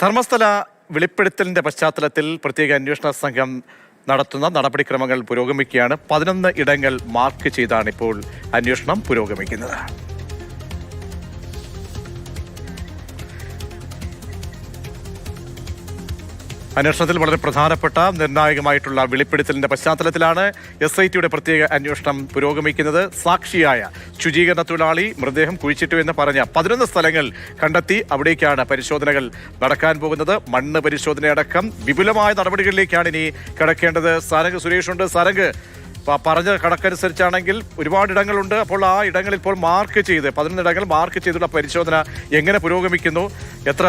ധർമ്മസ്ഥല വെളിപ്പെടുത്തലിന്റെ പശ്ചാത്തലത്തിൽ പ്രത്യേക അന്വേഷണ സംഘം നടത്തുന്ന നടപടിക്രമങ്ങൾ പുരോഗമിക്കുകയാണ്. 11 ഇടങ്ങൾ മാർക്ക് ചെയ്താണ് ഇപ്പോൾ അന്വേഷണം പുരോഗമിക്കുന്നത്. അന്വേഷണത്തിൽ വളരെ പ്രധാനപ്പെട്ട നിർണായകമായിട്ടുള്ള വെളിപ്പെടുത്തലിന്റെ പശ്ചാത്തലത്തിലാണ് SITയുടെ പ്രത്യേക അന്വേഷണം പുരോഗമിക്കുന്നത്. സാക്ഷിയായ ശുചീകരണ തൊഴിലാളി മൃതദേഹം കുഴിച്ചിട്ടു എന്ന് പറഞ്ഞ 11 സ്ഥലങ്ങൾ കണ്ടെത്തി. അവിടേക്കാണ് പരിശോധനകൾ നടക്കാൻ പോകുന്നത്. മണ്ണ് പരിശോധനയടക്കം വിപുലമായ നടപടികളിലേക്കാണ് ഇനി കടക്കേണ്ടത്. സാരംഗ് സുരേഷുണ്ട്. സാരംഗ്, പറഞ്ഞ കണക്കനുസരിച്ചാണെങ്കിൽ ഒരുപാട് ഇടങ്ങളുണ്ട്. അപ്പോൾ ആ ഇടങ്ങളിൽ ഇപ്പോൾ മാർക്ക് ചെയ്ത് 11 ഇടങ്ങൾ മാർക്ക് ചെയ്തുള്ള പരിശോധന എങ്ങനെ പുരോഗമിക്കുന്നു? എത്ര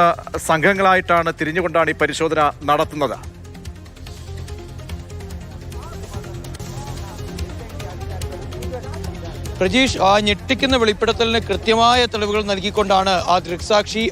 സംഘങ്ങളായിട്ടാണ് തിരിഞ്ഞുകൊണ്ടാണ് ഈ പരിശോധന നടത്തുന്നത്? പ്രജീഷ്, ആ ഞെട്ടിക്കുന്ന വെളിപ്പെടുത്തലിന് കൃത്യമായ തെളിവുകൾ നൽകിക്കൊണ്ടാണ് ആ ദൃക്സാക്ഷി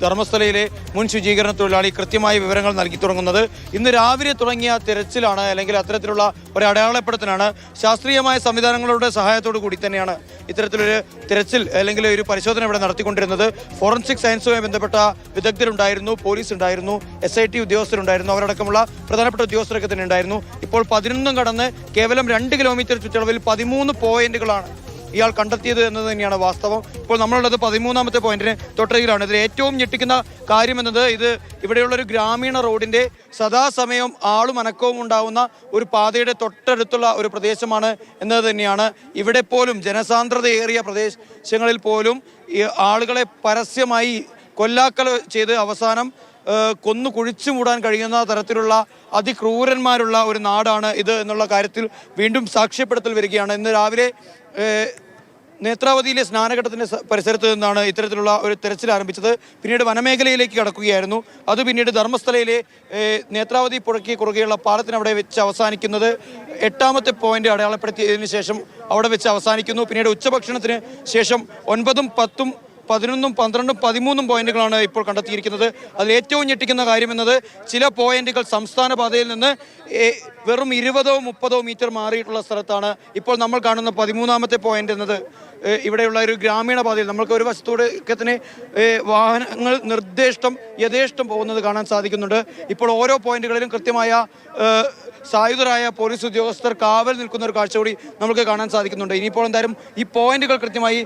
ധർമ്മസ്ഥലയിലെ മുൻ ശുചീകരണ തൊഴിലാളി കൃത്യമായ വിവരങ്ങൾ നൽകി തുടങ്ങുന്നത്. ഇന്ന് രാവിലെ തുടങ്ങിയ തിരച്ചിലാണ്, അല്ലെങ്കിൽ അത്തരത്തിലുള്ള ഒരു അടയാളപ്പെടുത്തലാണ് ശാസ്ത്രീയമായ സംവിധാനങ്ങളുടെ സഹായത്തോടു കൂടി തന്നെയാണ് ഇത്തരത്തിലൊരു തിരച്ചിൽ അല്ലെങ്കിൽ ഒരു പരിശോധന ഇവിടെ നടത്തിക്കൊണ്ടിരുന്നത്. ഫോറൻസിക് സയൻസുമായി ബന്ധപ്പെട്ട വിദഗ്ധരുണ്ടായിരുന്നു, പോലീസ് ഉണ്ടായിരുന്നു, SIT ഉദ്യോഗസ്ഥരുണ്ടായിരുന്നു, അവരടക്കമുള്ള പ്രധാനപ്പെട്ട ഉദ്യോഗസ്ഥരൊക്കെ തന്നെ ഉണ്ടായിരുന്നു. ഇപ്പോൾ 11 കടന്ന് കേവലം 2 കിലോമീറ്റർ ചുറ്റളവിൽ 13 പോയിന്റുകളാണ് ഇയാൾ കണ്ടെത്തിയത് എന്നത് തന്നെയാണ് വാസ്തവം. ഇപ്പോൾ നമ്മളുള്ളത് 13ാമത്തെ പോയിന്റിന് തൊട്ടരികിലാണ്. ഇതിൽ ഏറ്റവും ഞെട്ടിക്കുന്ന കാര്യം എന്നത് ഇവിടെയുള്ളൊരു ഗ്രാമീണ റോഡിന്റെ സദാസമയം ആളും അനക്കവും ഉണ്ടാവുന്ന ഒരു പാതയുടെ തൊട്ടടുത്തുള്ള ഒരു പ്രദേശമാണ് എന്നത് തന്നെയാണ്. ഇവിടെ പോലും ജനസാന്ദ്രതയേറിയ പ്രദേശങ്ങളിൽ പോലും ഈ ആളുകളെ പരസ്യമായി കൊല്ലാക്കൽ ചെയ്ത് അവസാനം കൊന്നു കുഴിച്ചു മൂടാൻ കഴിയുന്ന തരത്തിലുള്ള അതിക്രൂരന്മാരുള്ള ഒരു നാടാണ് ഇത് എന്നുള്ള കാര്യത്തിൽ വീണ്ടും സാക്ഷ്യപ്പെടുത്തൽ വരികയാണ്. ഇന്ന് രാവിലെ നേത്രാവതിയിലെ സ്നാനഘട്ടത്തിൻ്റെ പരിസരത്ത് നിന്നാണ് ഇത്തരത്തിലുള്ള ഒരു തെരച്ചിൽ ആരംഭിച്ചത്. പിന്നീട് വനമേഖലയിലേക്ക് കടക്കുകയായിരുന്നു. അത് പിന്നീട് ധർമ്മസ്ഥലയിലെ നേത്രാവതി പുഴയ്ക്ക് കുറുകെയുള്ള പാലത്തിനവിടെ വെച്ച് അവസാനിക്കുന്നത്. 8ാമത്തെ പോയിന്റ് അടയാളപ്പെടുത്തിയതിനു ശേഷം അവിടെ വെച്ച് അവസാനിക്കുന്നു. പിന്നീട് ഉച്ചഭക്ഷണത്തിന് ശേഷം 9, 10, 11, 12, 13 പോയിന്റുകളാണ് ഇപ്പോൾ കണ്ടെത്തിയിരിക്കുന്നത്. അതിൽ ഏറ്റവും ഞെട്ടിക്കുന്ന കാര്യം എന്നത് ചില പോയിന്റുകൾ സംസ്ഥാന പാതയിൽ നിന്ന് വെറും 20, 30 മീറ്റർ മാറിയിട്ടുള്ള സ്ഥലത്താണ്. ഇപ്പോൾ നമ്മൾ കാണുന്ന 13ാമത്തെ പോയിന്റ് എന്നത് ഇവിടെയുള്ള ഒരു ഗ്രാമീണ പാതയിൽ നമ്മൾക്ക് ഒരു വശത്തോടൊക്കെ തന്നെ വാഹനങ്ങൾ യഥേഷ്ടം പോകുന്നത് കാണാൻ സാധിക്കുന്നുണ്ട്. ഇപ്പോൾ ഓരോ പോയിന്റുകളിലും കൃത്യമായ സായുധരായ പോലീസ് ഉദ്യോഗസ്ഥർ കാവൽ നിൽക്കുന്ന ഒരു കാഴ്ച കൂടി നമുക്ക് കാണാൻ സാധിക്കുന്നുണ്ട്. ഇനിയിപ്പോൾ എന്തായാലും ഈ പോയിന്റുകൾ കൃത്യമായി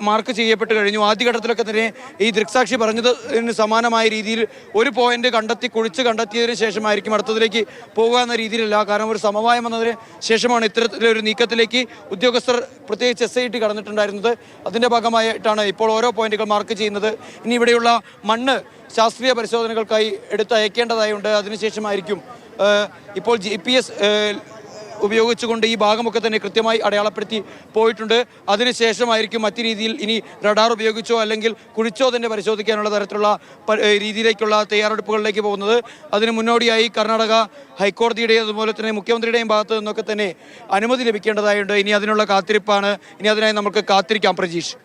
മാർക്ക് ചെയ്യപ്പെട്ട് കഴിഞ്ഞു. ആദ്യഘട്ടത്തിലൊക്കെ തന്നെ ഈ ദൃക്സാക്ഷി പറഞ്ഞതിന് സമാനമായ രീതിയിൽ ഒരു പോയിന്റ് കുഴിച്ച് കണ്ടെത്തിയതിനു ശേഷമായിരിക്കും അടുത്തതിലേക്ക് പോകുക എന്ന രീതിയിലല്ല. കാരണം ഒരു സമവായം വന്നതിന് ശേഷമാണ് ഇത്തരത്തിലൊരു നീക്കത്തിലേക്ക് ഉദ്യോഗസ്ഥർ പ്രത്യേകിച്ച് SIT കടന്നിട്ടുണ്ടായിരുന്നത്. അതിൻ്റെ ഭാഗമായിട്ടാണ് ഇപ്പോൾ ഓരോ പോയിന്റുകൾ മാർക്ക് ചെയ്യുന്നത്. ഇനി ഇവിടെയുള്ള മണ്ണ് ശാസ്ത്രീയ പരിശോധനകൾക്കായി എടുത്തയക്കേണ്ടതായുണ്ട്. അതിനുശേഷമായിരിക്കും ഇപ്പോൾ GPS ഉപയോഗിച്ചുകൊണ്ട് ഈ ഭാഗമൊക്കെ തന്നെ കൃത്യമായി അടയാളപ്പെടുത്തി പോയിട്ടുണ്ട്. അതിനുശേഷമായിരിക്കും മറ്റു രീതിയിൽ ഇനി റഡാർ ഉപയോഗിച്ചോ അല്ലെങ്കിൽ കുഴിച്ചോ തന്നെ പരിശോധിക്കാനുള്ള തരത്തിലുള്ള രീതിയിലേക്കുള്ള തയ്യാറെടുപ്പുകളിലേക്ക് പോകുന്നത്. അതിന് മുന്നോടിയായി കർണാടക ഹൈക്കോടതിയുടെയും അതുപോലെ തന്നെ മുഖ്യമന്ത്രിയുടെയും ഭാഗത്തു നിന്നൊക്കെ തന്നെ അനുമതി ലഭിക്കേണ്ടതായുണ്ട്. ഇനി അതിനുള്ള കാത്തിരിപ്പാണ്. ഇനി അതിനായി നമുക്ക് കാത്തിരിക്കാം പ്രജീഷ്.